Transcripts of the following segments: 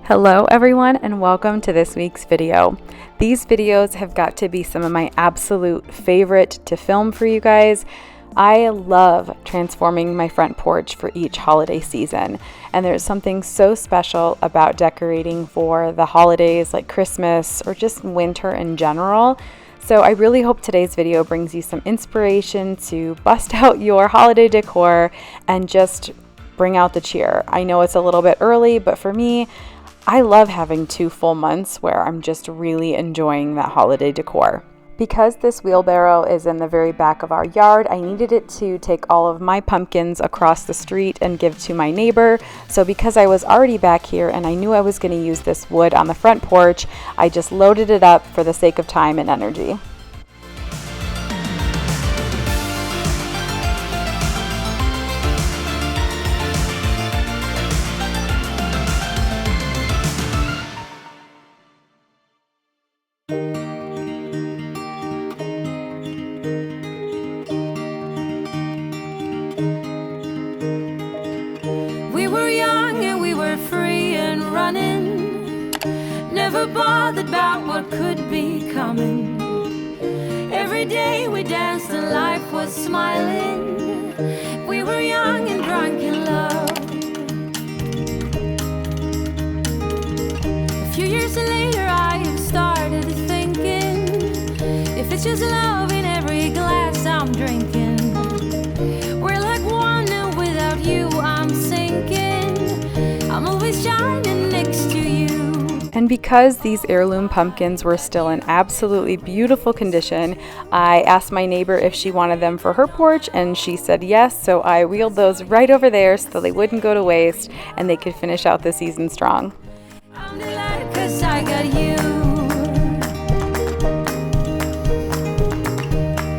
Hello everyone and welcome to this week's video. These videos have got to be some of my absolute favorite to film for you guys. I love transforming my front porch for each holiday season, and there's something so special about decorating for the holidays like Christmas or just winter in general. So I really hope today's video brings you some inspiration to bust out your holiday decor and just bring out the cheer. I know it's a little bit early, but for me, I love having 2 full months where I'm just really enjoying that holiday decor. Because this wheelbarrow is in the very back of our yard, I needed it to take all of my pumpkins across the street and give to my neighbor. So because I was already back here and I knew I was going to use this wood on the front porch, I just loaded it up for the sake of time and energy. Never bothered about what could be coming. Every day we danced and life was smiling. We were young and drunk in love. A few years later I have started thinking, if it's just love in every glass I'm drinking, we're like one and without you I'm sinking. I'm always shining next to you. And because these heirloom pumpkins were still in absolutely beautiful condition, I asked my neighbor if she wanted them for her porch, and she said yes, so I wheeled those right over there so they wouldn't go to waste and they could finish out the season strong. I'm delighted 'cause I got you.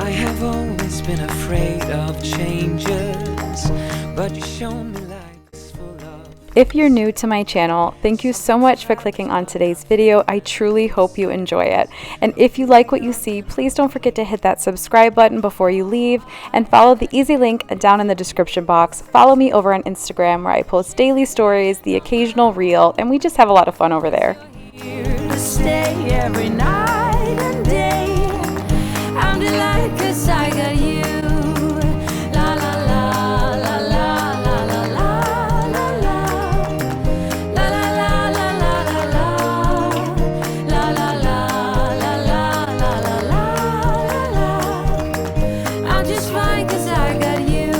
I have always been afraid of changes, but you shown me life's full of. If you're new to my channel, thank you so much for clicking on today's video. I truly hope you enjoy it. And if you like what you see, please don't forget to hit that subscribe button before you leave and follow the easy link down in the description box. Follow me over on Instagram where I post daily stories, the occasional reel, and we just have a lot of fun over there. Here to stay every night and day. I'm delighted 'cause I got you. La la la la la la la la la la la la la la la la la la la la. I'm just fine 'cause I got you.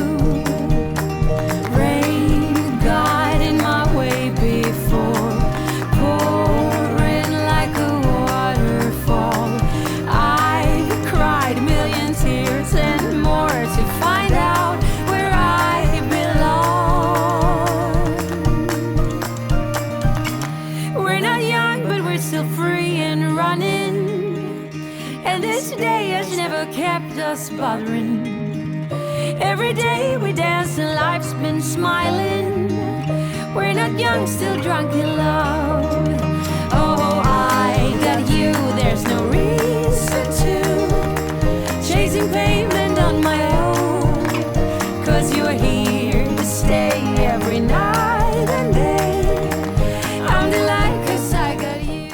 Rain guiding my way before, pouring like a waterfall. I've cried a million tears and more to find out where I belong. We're not young, but we're still free and running, and this day has never kept us bothering. Every day we dance and life's been smiling. We're not young, still drunk in love. Oh, I got you, there's no reason to chasing pavement on my own, 'cause you're here to stay every night and day. I'm delighted 'cause I got you.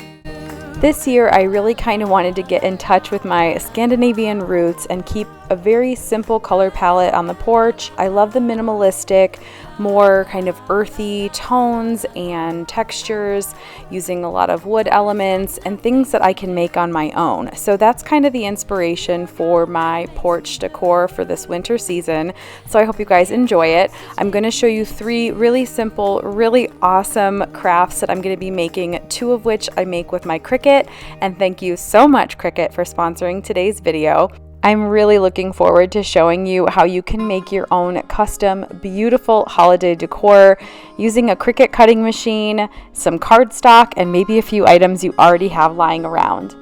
This year, I really kind of wanted to get in touch with my Scandinavian roots and keep a very simple color palette on the porch. I love the minimalistic, more kind of earthy tones and textures, using a lot of wood elements and things that I can make on my own. So that's kind of the inspiration for my porch decor for this winter season. So I hope you guys enjoy it. I'm going to show you 3 really simple, really awesome crafts that I'm going to be making, 2 of which I make with my Cricut. And thank you so much, Cricut, for sponsoring today's video. I'm really looking forward to showing you how you can make your own custom, beautiful holiday decor using a Cricut cutting machine, some cardstock, and maybe a few items you already have lying around.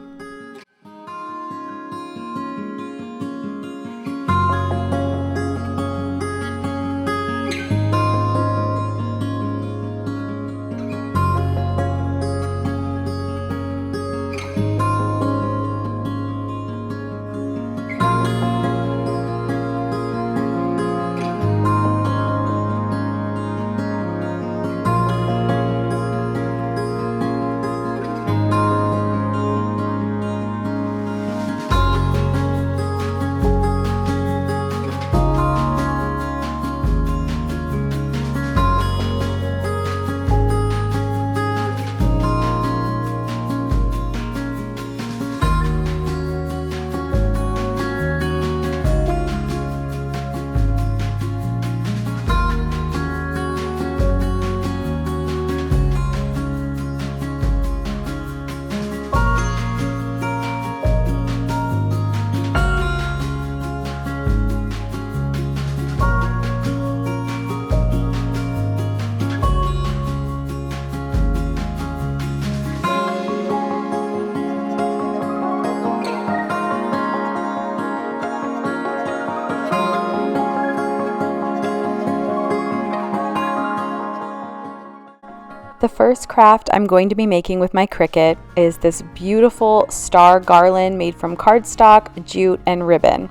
The first craft I'm going to be making with my Cricut is this beautiful star garland made from cardstock, jute, and ribbon.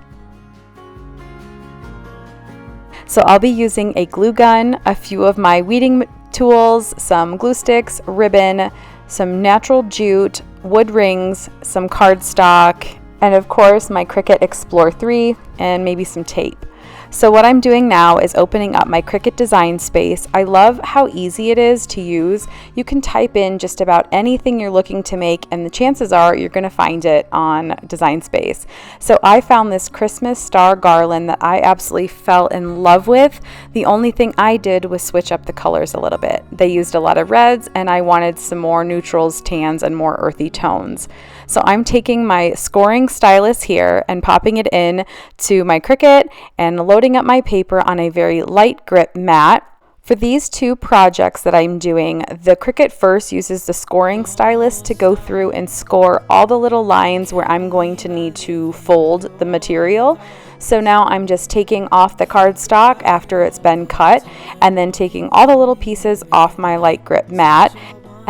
So I'll be using a glue gun, a few of my weeding tools, some glue sticks, ribbon, some natural jute, wood rings, some cardstock, and of course my Cricut Explore 3 and maybe some tape. So what I'm doing now is opening up my Cricut design space. I love how easy it is to use. You can type in just about anything you're looking to make, and the chances are you're going to find it on design space. So I found this Christmas star garland that I absolutely fell in love with. The only thing I did was switch up the colors a little bit. They used a lot of reds, and I wanted some more neutrals, tans, and more earthy tones. So I'm taking my scoring stylus here and popping it in to my Cricut and loading up my paper on a very light grip mat. For these two projects that I'm doing, the Cricut first uses the scoring stylus to go through and score all the little lines where I'm going to need to fold the material. So now I'm just taking off the cardstock after it's been cut and then taking all the little pieces off my light grip mat.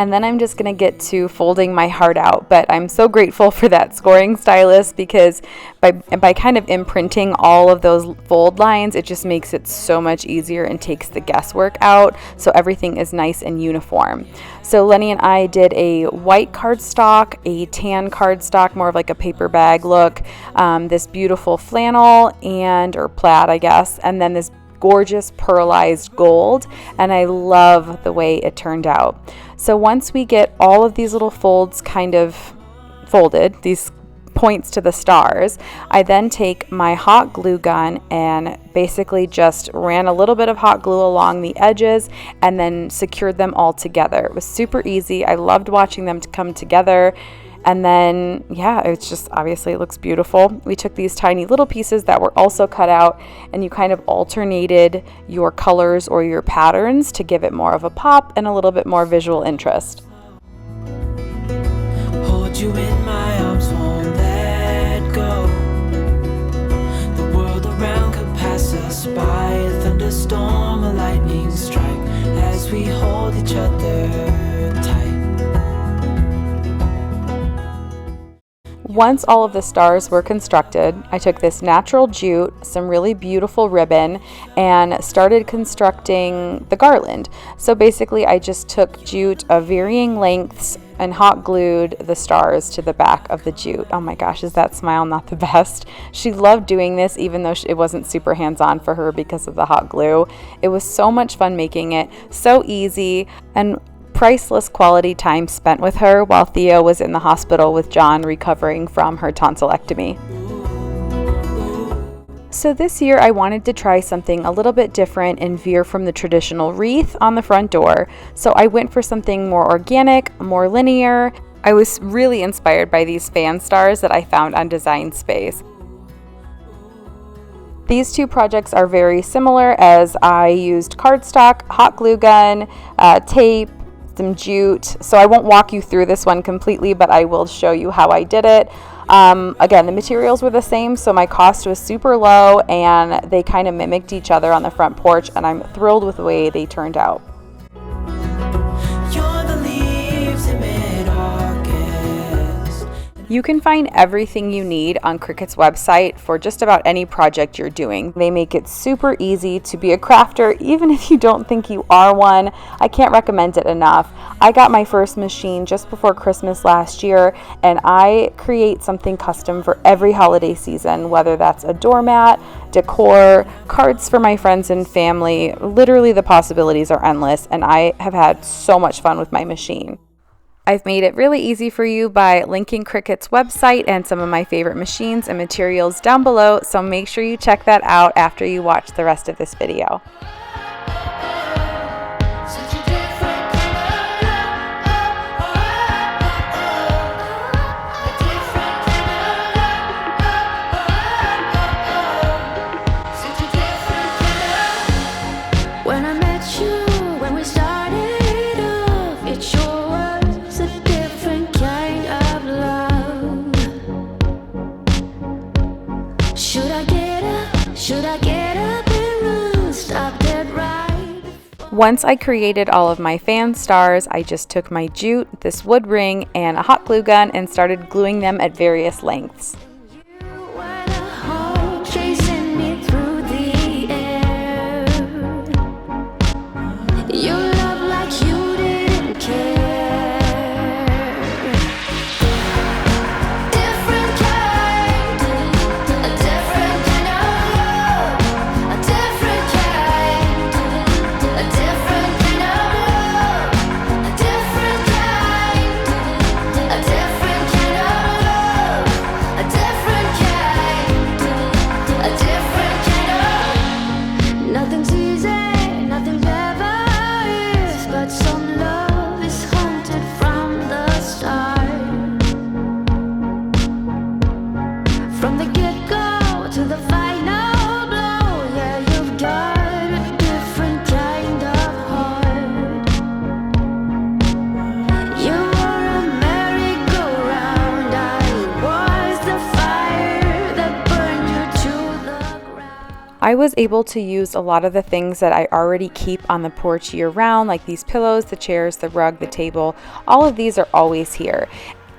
And then I'm just going to get to folding my heart out. But I'm so grateful for that scoring stylus because by kind of imprinting all of those fold lines, it just makes it so much easier and takes the guesswork out. So everything is nice and uniform. So Lenny and I did a white cardstock, a tan cardstock, more of like a paper bag look, this beautiful flannel or plaid, I guess, and then this gorgeous pearlized gold, and I love the way it turned out. So once we get all of these little folds kind of folded, these points to the stars, I then take my hot glue gun and basically just ran a little bit of hot glue along the edges and then secured them all together. It was super easy. I loved watching them come together. And then, yeah, it's just, obviously it looks beautiful. We took these tiny little pieces that were also cut out and you kind of alternated your colors or your patterns to give it more of a pop and a little bit more visual interest. Hold you in my arms, won't let go. The world around could pass us by, a thunderstorm, a lightning strike, as we hold each other tight. Once all of the stars were constructed, I took this natural jute, some really beautiful ribbon, and started constructing the garland. So basically I just took jute of varying lengths and hot glued the stars to the back of the jute. Oh my gosh, is that smile not the best? She loved doing this even though it wasn't super hands-on for her because of the hot glue. It was so much fun making it, so easy, and priceless quality time spent with her while Theo was in the hospital with John recovering from her tonsillectomy. So this year I wanted to try something a little bit different and veer from the traditional wreath on the front door. So I went for something more organic, more linear. I was really inspired by these fan stars that I found on Design Space. These two projects are very similar as I used cardstock, hot glue gun, tape, some jute. So I won't walk you through this one completely, but I will show you how I did it. Again, the materials were the same, so my cost was super low and they kind of mimicked each other on the front porch, and I'm thrilled with the way they turned out. You're the leaves in mid-August. You can find everything you need on Cricut's website for just about any project you're doing. They make it super easy to be a crafter, even if you don't think you are one. I can't recommend it enough. I got my first machine just before Christmas last year, and I create something custom for every holiday season, whether that's a doormat, decor, cards for my friends and family. Literally, the possibilities are endless, and I have had so much fun with my machine. I've made it really easy for you by linking Cricut's website and some of my favorite machines and materials down below, so make sure you check that out after you watch the rest of this video. When I met you, when we started off, it sure was a different kind of love. Should I get up and run? Stop dead right. Once I created all of my fan stars, I just took my jute, this wood ring, and a hot glue gun and started gluing them at various lengths. I was able to use a lot of the things that I already keep on the porch year round, like these pillows, the chairs, the rug, the table. All of these are always here.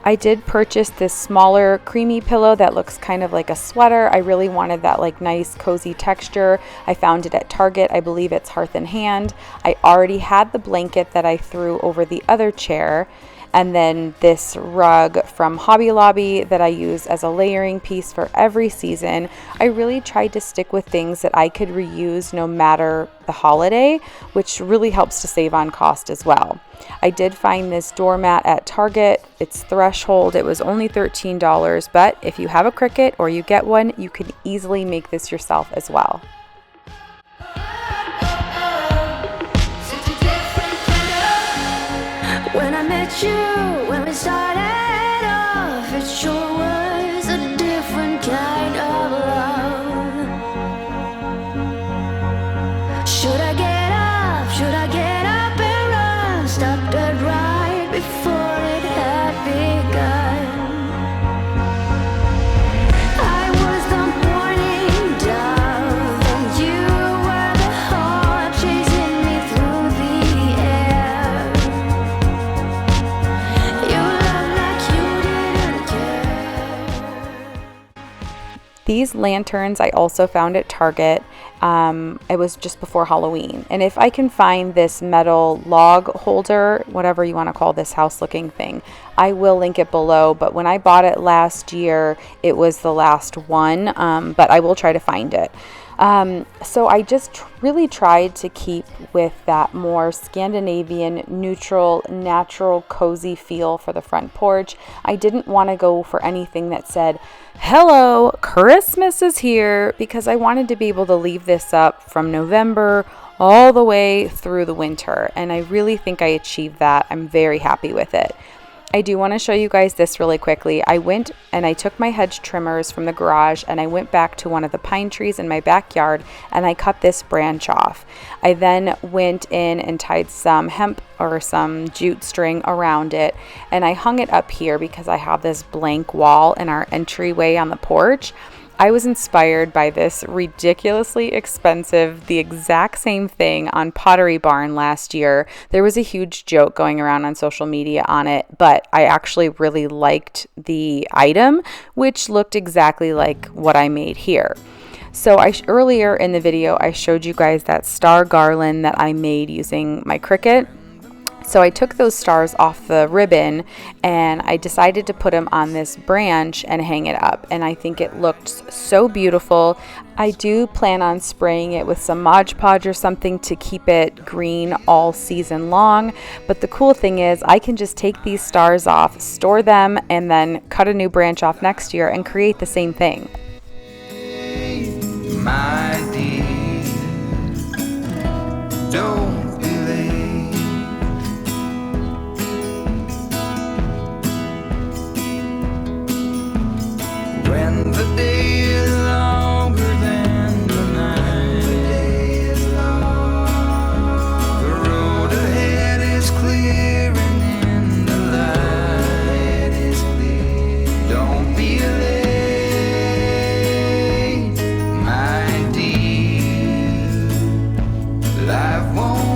I did purchase this smaller creamy pillow that looks kind of like a sweater. I really wanted that like nice cozy texture. I found it at Target. I believe it's Hearth and Hand. I already had the blanket that I threw over the other chair. And then this rug from Hobby Lobby that I use as a layering piece for every season. I really tried to stick with things that I could reuse no matter the holiday, which really helps to save on cost as well. I did find this doormat at Target. It's Threshold. It was only $13, but if you have a Cricut or you get one, you can easily make this yourself as well. When I met you, when we started off, it sure was a different kind of love. Should I get up? Should I get up and run? Stop dead right before it had begun. I was the morning dove, and you were the heart chasing me through the air. These lanterns I also found at Target. It was just before Halloween. And if I can find this metal log holder, whatever you want to call this house looking thing, I will link it below. But when I bought it last year, it was the last one, but I will try to find it. So I just really tried to keep with that more Scandinavian, neutral, natural, cozy feel for the front porch. I didn't want to go for anything that said, "Hello, Christmas is here," because I wanted to be able to leave this up from November all the way through the winter. And I really think I achieved that. I'm very happy with it. I do want to show you guys this really quickly. I went and I took my hedge trimmers from the garage and I went back to one of the pine trees in my backyard and I cut this branch off. I then went in and tied some hemp or some jute string around it and I hung it up here because I have this blank wall in our entryway on the porch. I was inspired by this ridiculously expensive, the exact same thing on Pottery Barn last year. There was a huge joke going around on social media on it, but I actually really liked the item, which looked exactly like what I made here. So earlier in the video, I showed you guys that star garland that I made using my Cricut. So I took those stars off the ribbon and I decided to put them on this branch and hang it up. And I think it looked so beautiful. I do plan on spraying it with some Mod Podge or something to keep it green all season long. But the cool thing is I can just take these stars off, store them, and then cut a new branch off next year and create the same thing. My dear, don't when the day is longer than the night, the road ahead is clear and in the light is clear. Don't be late, my dear. Life won't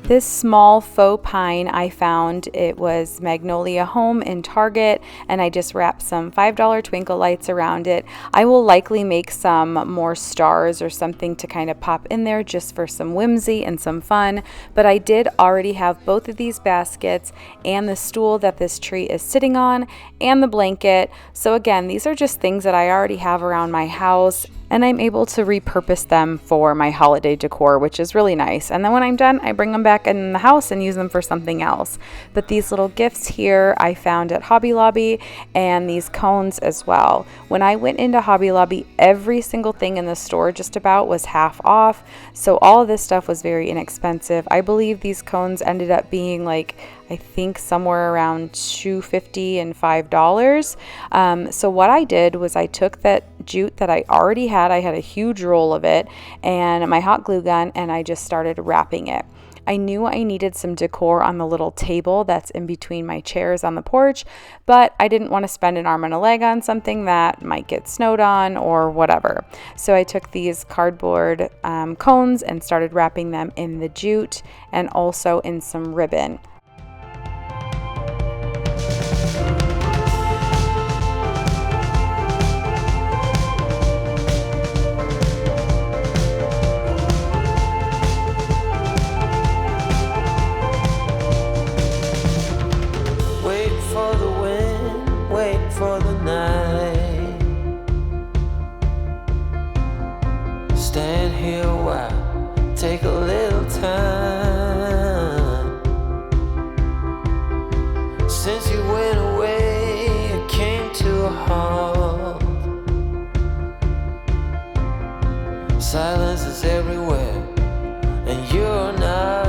This small faux pine I found, it was Magnolia Home in Target, and I just wrapped some $5 twinkle lights around it. I will likely make some more stars or something to kind of pop in there just for some whimsy and some fun, but I did already have both of these baskets and the stool that this tree is sitting on and the blanket. So again, these are just things that I already have around my house, and I'm able to repurpose them for my holiday decor, which is really nice. And then when I'm done, I bring them back in the house and use them for something else. But these little gifts here I found at Hobby Lobby, and these cones as well. When I went into Hobby Lobby, every single thing in the store just about was half off. So all of this stuff was very inexpensive. I believe these cones ended up being like, I think somewhere around $2.50 and $5. So what I did was I took that jute that I already had. I had a huge roll of it and my hot glue gun, and I just started wrapping it. I knew I needed some decor on the little table that's in between my chairs on the porch, but I didn't want to spend an arm and a leg on something that might get snowed on or whatever. So I took these cardboard cones and started wrapping them in the jute and also in some ribbon. For the night, stand here a while, take a little time. Since you went away, it came to a halt. Silence is everywhere, and you're not.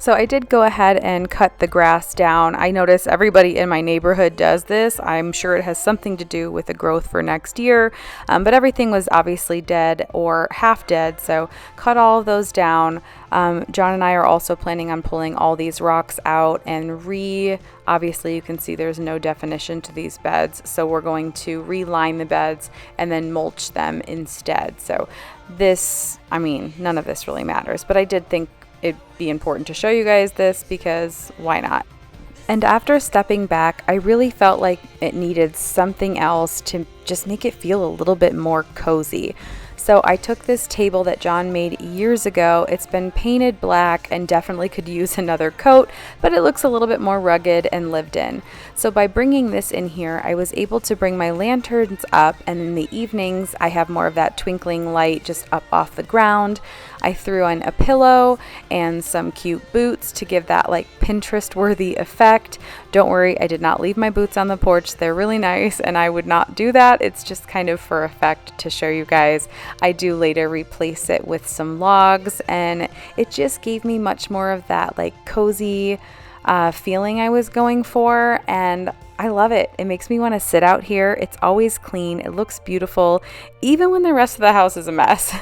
So I did go ahead and cut the grass down. I notice everybody in my neighborhood does this. I'm sure it has something to do with the growth for next year, but everything was obviously dead or half dead, so cut all of those down. John and I are also planning on pulling all these rocks out and obviously you can see there's no definition to these beds, so we're going to reline the beds and then mulch them instead. So this, I mean, none of this really matters, but I did think it'd be important to show you guys this because why not? And after stepping back, I really felt like it needed something else to just make it feel a little bit more cozy. So I took this table that John made years ago. It's been painted black and definitely could use another coat, but it looks a little bit more rugged and lived in. So by bringing this in here, I was able to bring my lanterns up, and in the evenings I have more of that twinkling light just up off the ground. I threw in a pillow and some cute boots to give that like Pinterest worthy effect. Don't worry, I did not leave my boots on the porch. They're really nice and I would not do that. It's just kind of for effect to show you guys. I do later replace it with some logs, and it just gave me much more of that like cozy feeling I was going for, and I love it. It makes me want to sit out here. It's always clean. It looks beautiful, even when the rest of the house is a mess.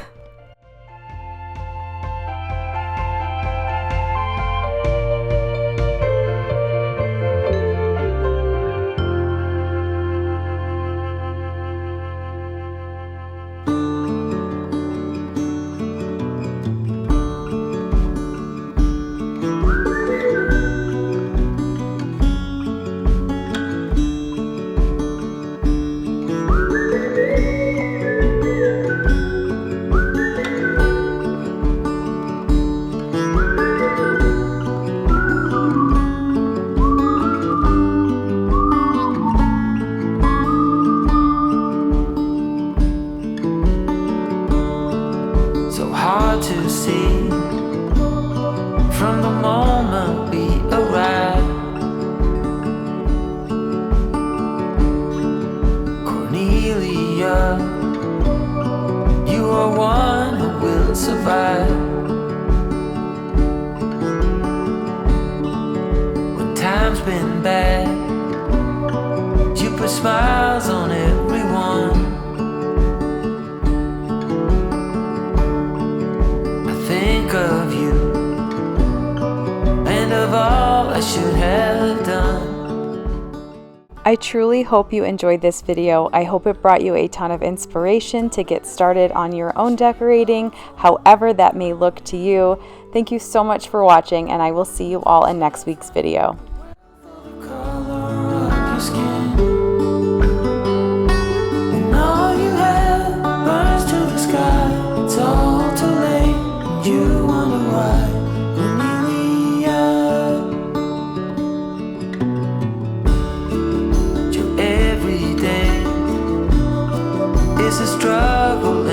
To see from the moment we arrived. Cornelia, you are one who will survive. When time's been bad, you put smiles on everyone. Think of you and of all I should have done. I truly hope you enjoyed this video. I hope it brought you a ton of inspiration to get started on your own decorating, however that may look to you. Thank you so much for watching, and I will see you all in next week's video. You wonder why, Cornelia. Your every day is a struggle.